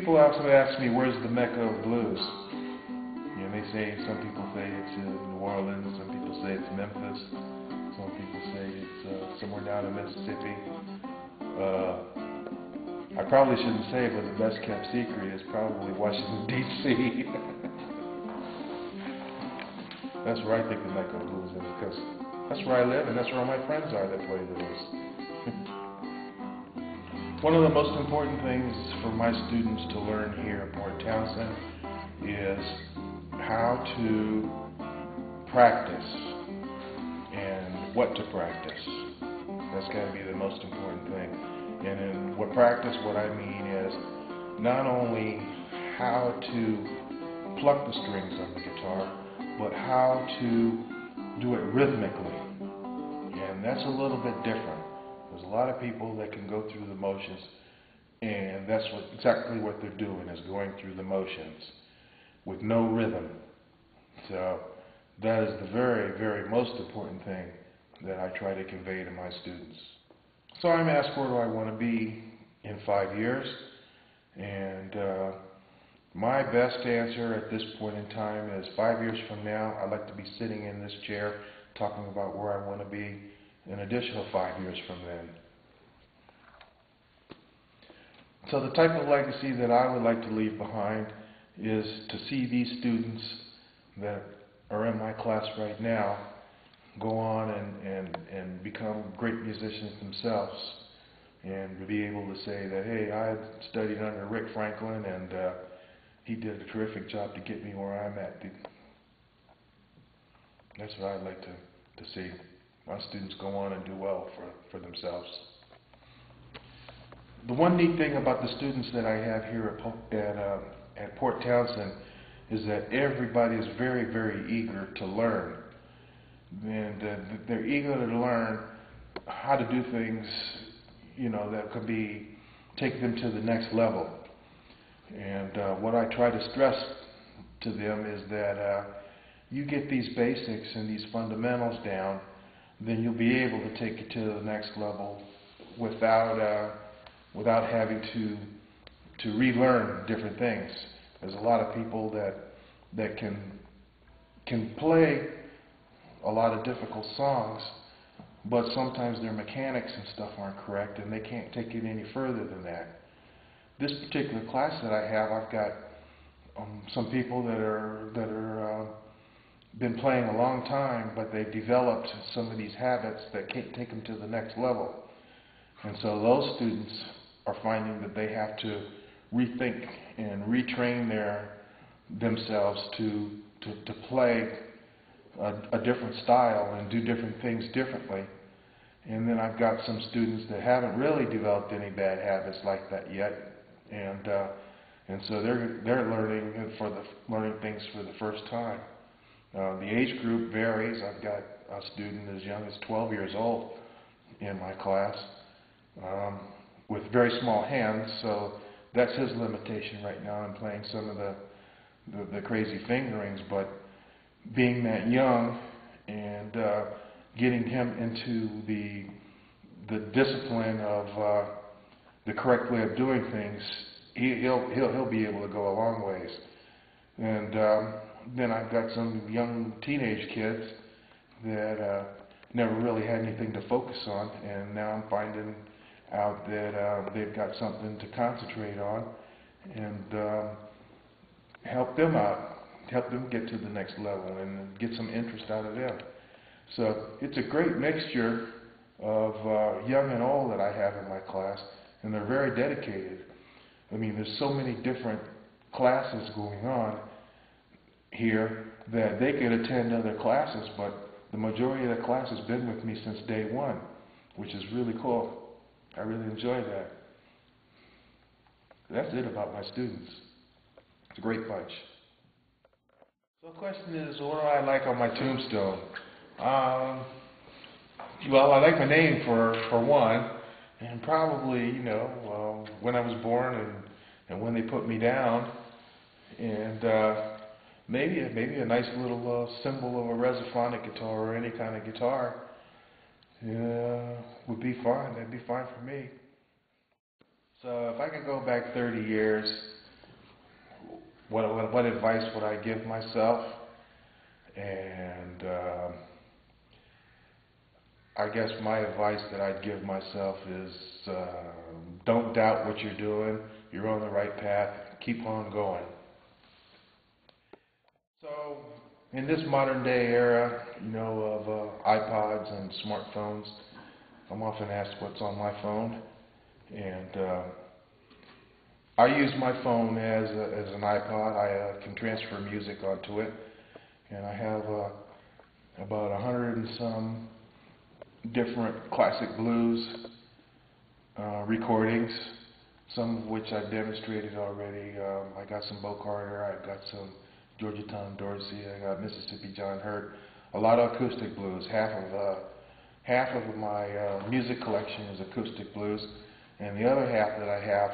people also ask me, where's the Mecca of blues? You know, they say, some people say it's in New Orleans, some people say it's Memphis, some people say it's somewhere down in Mississippi. I probably shouldn't say it, but the best kept secret is probably Washington, D.C. That's where I think the Mecca of blues is, because that's where I live and that's where all my friends are that play blues. One of the most important things for my students to learn here at Port Townsend is how to practice and what to practice. That's got to be the most important thing. And in what I mean is not only how to pluck the strings on the guitar, but how to do it rhythmically. And that's a little bit different. There's a lot of people that can go through the motions, and that's exactly what they're doing, is going through the motions with no rhythm. So that is the very, very most important thing that I try to convey to my students. So I'm asked, where do I want to be in 5 years? And my best answer at this point in time is 5 years from now, I'd like to be sitting in this chair talking about where I want to be an additional 5 years from then. So the type of legacy that I would like to leave behind is to see these students that are in my class right now go on and become great musicians themselves, and to be able to say that, hey, I studied under Rick Franklin and he did a terrific job to get me where I'm at. That's what I'd like to see. My students go on and do well for themselves. The one neat thing about the students that I have here at Port Townsend is that everybody is very, very eager to learn. And they're eager to learn how to do things, you know, that could take them to the next level. And what I try to stress to them is that you get these basics and these fundamentals down, then you'll be able to take it to the next level without having to relearn different things. There's a lot of people that can play a lot of difficult songs, but sometimes their mechanics and stuff aren't correct, and they can't take it any further than that. This particular class that I have, I've got some people that are been playing a long time, but they've developed some of these habits that can't take them to the next level. And so those students are finding that they have to rethink and retrain themselves to play a different style and do different things differently. And then I've got some students that haven't really developed any bad habits like that yet, and so they're learning things for the first time. The age group varies. I've got a student as young as 12 years old in my class with very small hands, so that's his limitation right now. I'm playing some of the crazy fingerings, but being that young and getting him into the discipline of the correct way of doing things, he'll be able to go a long ways. And then I've got some young teenage kids that never really had anything to focus on, and now I'm finding out that they've got something to concentrate on and help them out, help them get to the next level and get some interest out of them. So it's a great mixture of young and old that I have in my class, and they're very dedicated. I mean, there's so many different classes going on here that they could attend other classes, but the majority of the class has been with me since day one, which is really cool. I really enjoy that. That's it about my students. It's a great bunch. So the question is, what do I like on my tombstone? Well, I like my name for one, and probably, you know, when I was born and when they put me down, and maybe a nice little symbol of a resophonic guitar or any kind of guitar would be fine. That'd be fine for me. So if I could go back 30 years, what advice would I give myself? And I guess my advice that I'd give myself is don't doubt what you're doing. You're on the right path. Keep on going. So in this modern day era, of iPods and smartphones, I'm often asked what's on my phone, and I use my phone as an iPod. I can transfer music onto it, and I have about 100 and some different classic blues recordings, some of which I've demonstrated already. I got some Bo Carter, I've got some Georgia Tom Dorsey, I got Mississippi John Hurt, a lot of acoustic blues. Half of my music collection is acoustic blues, and the other half that I have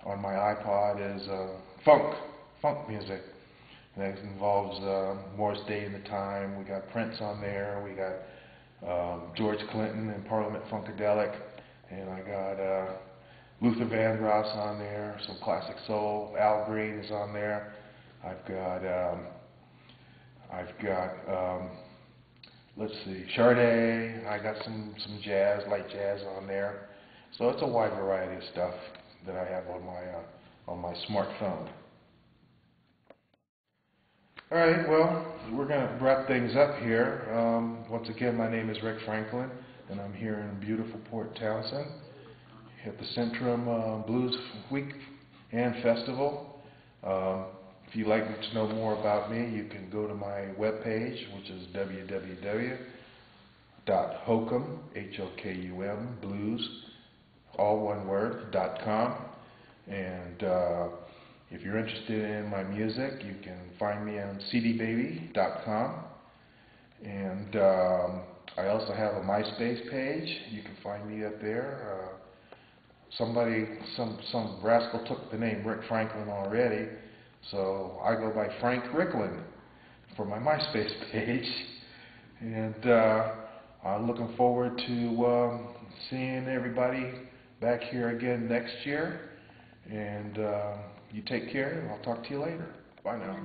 on my iPod is funk music. And that involves Morris Day and the Time. We got Prince on there. We got George Clinton and Parliament Funkadelic, and I got Luther Vandross on there. Some classic soul. Al Green is on there. I've got let's see, Sade. I got some jazz, light jazz on there. So it's a wide variety of stuff that I have on my smartphone. All right, well, we're going to wrap things up here. Once again, my name is Rick Franklin, and I'm here in beautiful Port Townsend at the Centrum Blues Week and Festival. If you'd like to know more about me, you can go to my webpage, which is www.hokum, H-O-K-U-M, blues, all one word, .com. And if you're interested in my music, you can find me on cdbaby.com. And I also have a MySpace page. You can find me up there. Some rascal took the name Rick Franklin already, so I go by Frank Ricklin for my MySpace page. And I'm looking forward to seeing everybody back here again next year. And you take care, and I'll talk to you later. Bye now.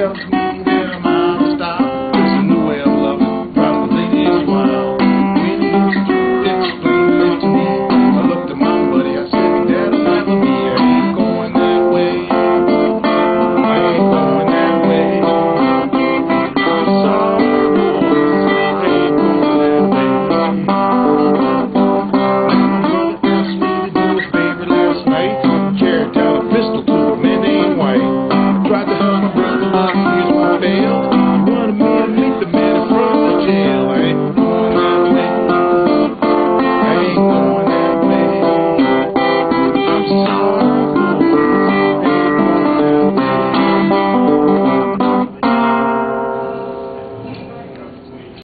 tells me